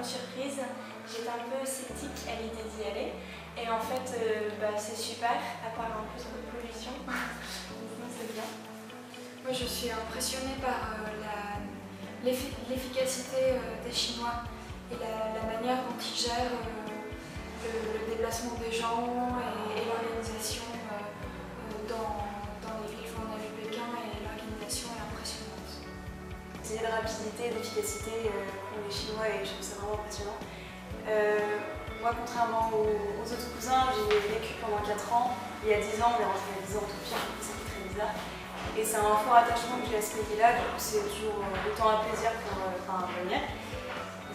bonne surprise. J'étais un peu sceptique à l'idée d'y aller. Et en fait, c'est super, à part un peu trop de pollution. Donc c'est bien. Moi, je suis impressionnée par l'efficacité des Chinois et la manière dont ils gèrent le déplacement des gens et l'organisation dans les villes. On a vu Pékin et l'organisation est impressionnante. C'est de rapidité, d'efficacité pour les Chinois et je trouve ça vraiment impressionnant. Moi, contrairement aux autres cousins, j'ai vécu pendant 4 ans. Il y a 10 ans, on est rentré il y a 10 ans tout pire, ça fait très bizarre. Et c'est un fort attachement que j'ai à ce pays-là, du coup c'est toujours autant un plaisir pour venir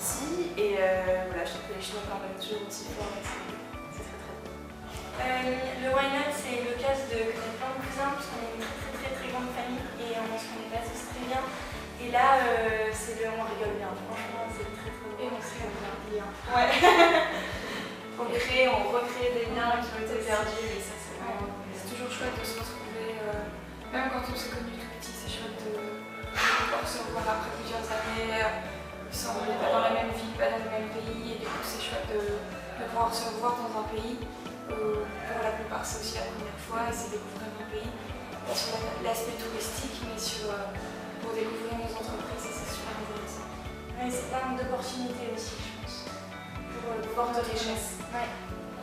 ici. Et voilà, je trouve que les Chinois parlent toujours aussi fort et c'est très très beau. Le Why Not, c'est l'occasion de connaître plein de cousins, parce qu'on est une très grande famille et on se connaît pas tous très bien. Et là, on rigole bien, franchement, c'est très drôle. Et on se crée bien. Ouais. On recrée des liens qui ont été perdus et ça c'est vraiment... C'est toujours chouette de se retrouver, même quand on s'est connus tout petit, c'est chouette de pouvoir se revoir après plusieurs années, sans on n'est pas dans la même ville, pas dans le même pays, et du coup c'est chouette de pouvoir se revoir dans un pays. Pour la plupart c'est aussi la première fois et c'est découvrir un pays, pas sur l'aspect touristique, mais pour découvrir nos entreprises et c'est super intéressant. Ouais, c'est plein d'opportunités aussi, je pense, pour forte richesse. Ouais.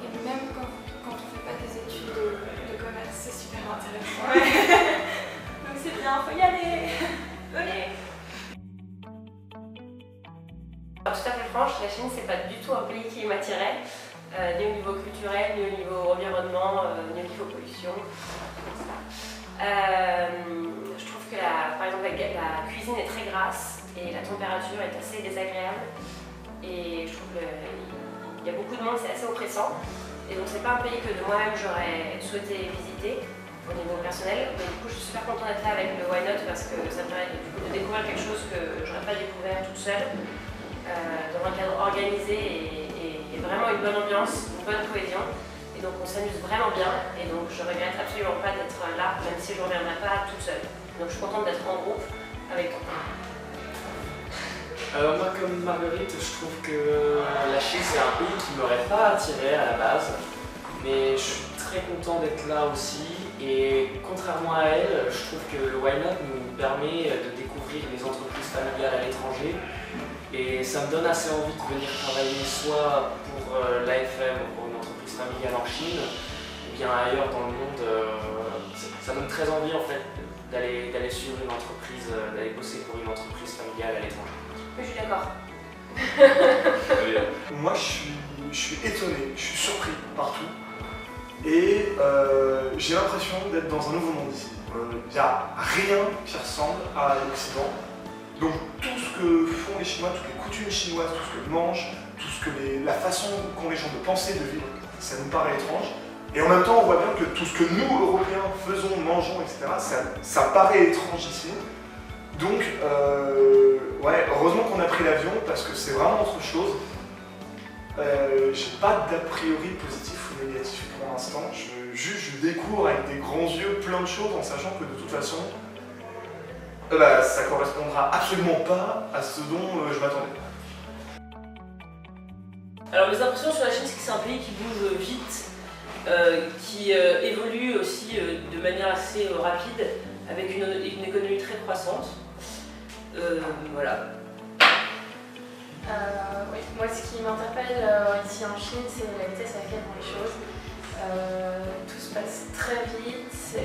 Et même quand on ne fait pas des études de commerce, c'est super intéressant. Ouais. Donc c'est bien, faut y aller. Venez. Alors, tout à fait franche, la Chine c'est pas du tout un pays qui m'attirait, ni au niveau culturel, ni au niveau environnement, ni au niveau pollution. Je trouve que par exemple la cuisine est très grasse et la température est assez désagréable. Et je trouve qu'il y a beaucoup de monde, c'est assez oppressant. Et donc c'est pas un pays que de moi-même j'aurais souhaité visiter au niveau personnel. Mais du coup je suis super contente d'être là avec le Why Not parce que ça me permet de découvrir quelque chose que j'aurais pas découvert toute seule. Dans un cadre organisé et vraiment une bonne ambiance, une bonne cohésion. Et donc on s'amuse vraiment bien. Et donc je regrette absolument pas d'être là, même si je ne reviendrai pas toute seule. Donc je suis contente d'être en groupe avec toi. Alors moi comme Marguerite, je trouve que la Chine c'est un pays qui ne m'aurait pas attiré à la base, mais je suis très content d'être là aussi et contrairement à elle, je trouve que le Why Not nous permet de découvrir les entreprises familiales à l'étranger et ça me donne assez envie de venir travailler soit pour l'AFM ou pour une entreprise familiale en Chine ou bien ailleurs dans le monde. Ça donne très envie en fait d'aller suivre une entreprise, d'aller bosser pour une entreprise familiale à l'étranger. Je suis d'accord. Moi, je suis étonné, je suis surpris partout. Et j'ai l'impression d'être dans un nouveau monde ici. Il n'y a rien qui ressemble à l'Occident. Donc tout ce que font les Chinois, toutes les coutumes chinoises, tout ce qu'ils mangent, la façon qu'ont les gens de penser, de vivre, ça nous paraît étrange. Et en même temps, on voit bien que tout ce que nous, Européens, faisons, mangeons, etc., ça paraît étrange ici. Donc, ouais, heureusement qu'on a pris l'avion parce que c'est vraiment autre chose. J'ai pas d'a priori positif ou négatif pour l'instant. Je découvre avec des grands yeux plein de choses en sachant que de toute façon, ça correspondra absolument pas à ce dont je m'attendais. Alors mes impressions sur la Chine, c'est que c'est un pays qui bouge vite, qui évolue aussi de manière assez rapide, avec une économie très croissante. Voilà. Oui, moi ce qui m'interpelle ici en Chine, c'est la vitesse à laquelle vont les choses. Tout se passe très vite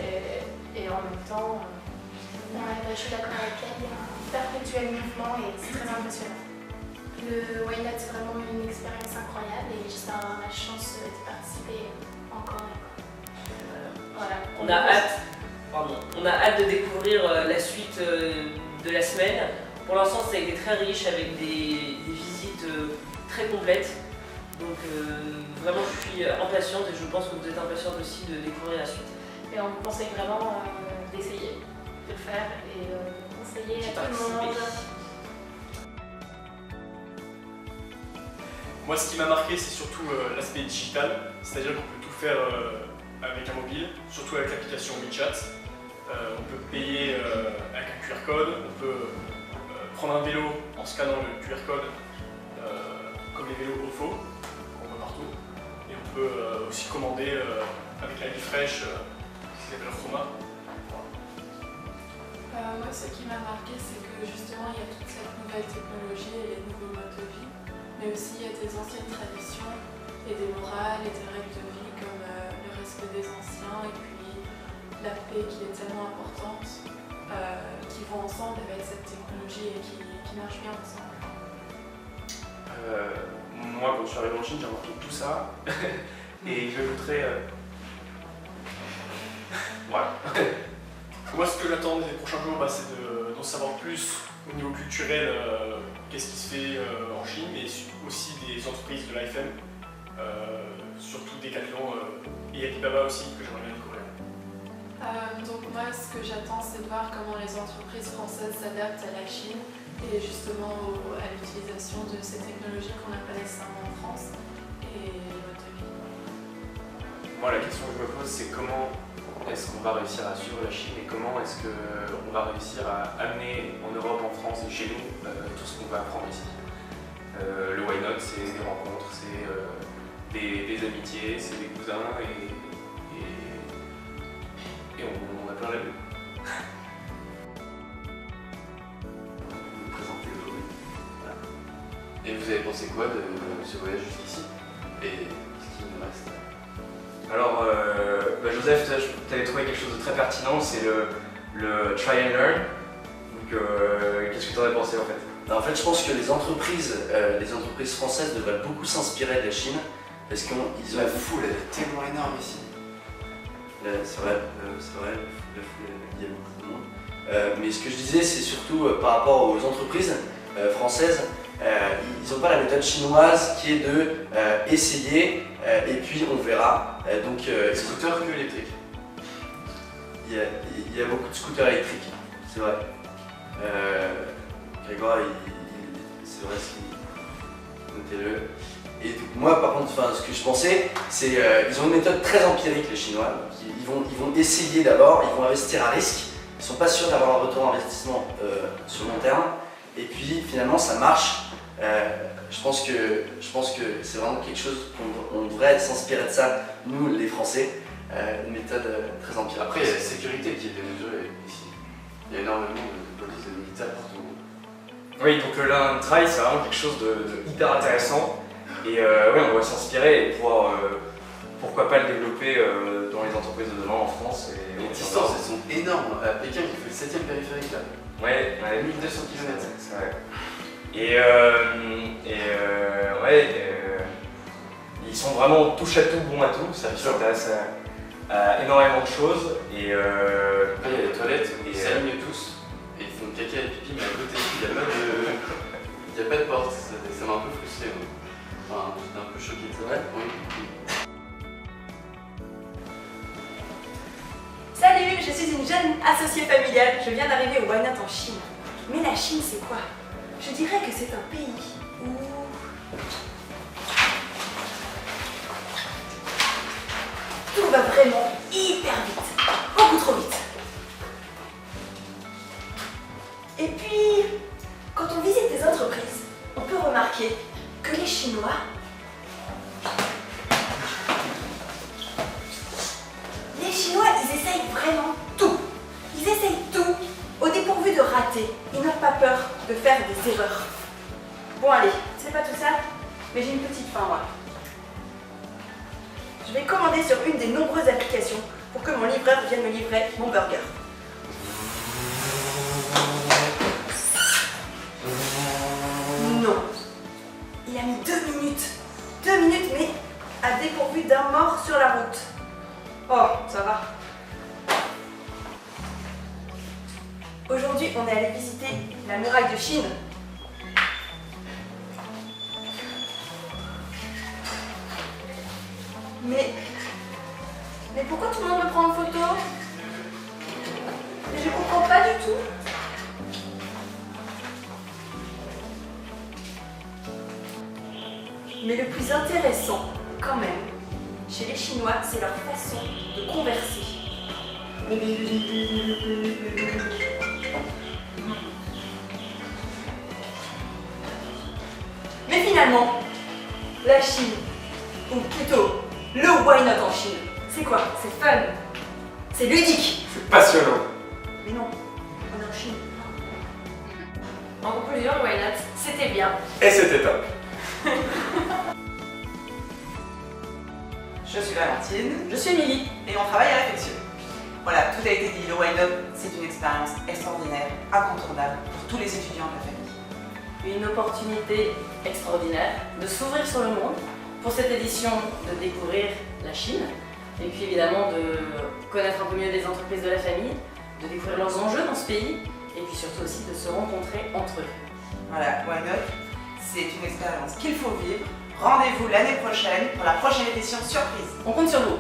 et en même temps, je suis d'accord avec elle, il y a un perpétuel mouvement et c'est très impressionnant. Le Why Not, c'est vraiment une expérience incroyable et j'espère avoir la chance d'y participer encore et encore. Voilà. On a hâte de découvrir la suite de la semaine. Pour l'instant, ça a été très riche avec des visites très complètes. Donc vraiment, je suis impatiente et je pense que vous êtes impatiente aussi de découvrir la suite. Et on vous conseille vraiment d'essayer de le faire et de conseiller à tout le monde. Moi, ce qui m'a marqué, c'est surtout l'aspect digital, c'est-à-dire qu'on peut tout faire avec un mobile, surtout avec l'application WeChat. On peut payer avec un QR code, on peut prendre un vélo en scannant le QR code des vélos OFO, qu'on voit partout. Et on peut aussi commander avec la fraîche qui s'appelle Chroma. Moi, ce qui m'a marqué, c'est que justement, il y a toute cette nouvelle technologie et les nouveaux modes de vie, mais aussi il y a des anciennes traditions et des morales et des règles de vie comme le respect des anciens et puis la paix qui est tellement importante, qui vont ensemble avec cette technologie et qui marchent bien ensemble. Moi, quand je suis arrivé en Chine, j'ai remarqué tout ça. Et j'ajouterais. Voilà. Moi, ce que j'attends des prochains jours, c'est d'en savoir plus au niveau culturel, qu'est-ce qui se fait en Chine, mais aussi des entreprises de l'AFM, surtout Decathlon et Alibaba aussi, que j'aimerais bien découvrir. Donc moi, ce que j'attends, c'est de voir comment les entreprises françaises s'adaptent à la Chine et justement à l'utilisation de ces technologies qu'on n'a pas nécessairement en France et les modes de vie. Moi, la question que je me pose, c'est comment est-ce qu'on va réussir à suivre la Chine et comment est-ce qu'on va réussir à amener en Europe, en France et chez nous tout ce qu'on va apprendre ici. Le Why Not, c'est des rencontres, c'est des amitiés, c'est des cousins et on a plein la vue. Vous présentez aujourd'hui. Voilà. Et vous avez pensé quoi de ce voyage jusqu'ici et ce qui nous reste? Alors, Joseph, tu avais trouvé quelque chose de très pertinent, c'est le try and learn. Donc, qu'est-ce que tu en as pensé en fait? En fait, je pense que les entreprises françaises devraient beaucoup s'inspirer de la Chine parce qu'ils ont... La foule, elle est tellement énorme ici. C'est vrai, la foule, il y a beaucoup de monde. Mais ce que je disais, c'est surtout par rapport aux entreprises françaises, ils n'ont pas la méthode chinoise qui est de essayer et puis on verra. Donc, Scooter que électrique. Il y a beaucoup de scooters électriques, c'est vrai. Grégoire, c'est vrai ce qu'il notez-le. Et donc, moi, par contre, ce que je pensais, c'est ils ont une méthode très empirique, les Chinois. Ils vont essayer d'abord, ils vont investir à risque. Ils ne sont pas sûrs d'avoir un retour d'investissement sur le long terme. Et puis, finalement, ça marche. Je pense que c'est vraiment quelque chose qu'on devrait s'inspirer de ça, nous, les Français. Une méthode très empirique. Après, il y a la sécurité qui est démesurée ici. Il y a énormément de police et de militaires partout. Oui, donc le Learn Try, c'est vraiment quelque chose de hyper intéressant. Et oui, on doit s'inspirer et pouvoir, pourquoi pas le développer dans les entreprises de demain en France. Les distances, elles sont énormes. À Pékin, il fait le 7e périphérique là. Ouais, 1200 km. C'est vrai. Ils sont vraiment touche à tout, bon à tout. Ça s'intéresse à énormément de choses. Et après, il y a les toilettes où ils s'alignent tous et ils font caca et pipi, mais à côté, il n'y a pas de porte. Ça m'a un peu frustré. Enfin, j'étais un peu choqué. C'est vrai? Oui. Salut, je suis une jeune associée familiale. Je viens d'arriver au Why Not en Chine. Mais la Chine, c'est quoi? Je dirais que c'est un pays où... tout va vraiment hyper vite. Beaucoup trop vite. Et puis, quand on visite des entreprises, on peut remarquer que les Chinois... ils essayent vraiment tout. Ils essayent tout au dépourvu de rater. Ils n'ont pas peur de faire des erreurs. Bon allez, c'est pas tout ça, mais j'ai une petite faim moi. Je vais commander sur une des nombreuses applications pour que mon livreur vienne me livrer mon burger. Non. Il a mis 2 minutes. 2 minutes, mais à dépourvu d'un mort sur la route. Oh, ça va. Aujourd'hui, on est allé visiter la muraille de Chine. Mais pourquoi tout le monde me prend en photo? Mais je comprends pas du tout. Mais le plus intéressant, quand même, chez les Chinois, c'est leur façon de converser. Mais finalement, la Chine, ou plutôt le Why Not en Chine. C'est quoi? C'est fun, c'est ludique. C'est passionnant. Mais non, on est en Chine. En conclusion, le Why Not, c'était bien. Et c'était top. Je suis Valentine. Je suis Émilie. Et on travaille à Réflexion. Voilà, tout a été dit. Le Why Not, c'est une expérience extraordinaire, incontournable pour tous les étudiants de la famille. Une opportunité extraordinaire de s'ouvrir sur le monde, pour cette édition de découvrir la Chine, et puis évidemment de connaître un peu mieux les entreprises de la famille, de découvrir leurs enjeux dans ce pays, et puis surtout aussi de se rencontrer entre eux. Voilà, Why Not, c'est une expérience qu'il faut vivre. Rendez-vous l'année prochaine pour la prochaine édition surprise. On compte sur vous.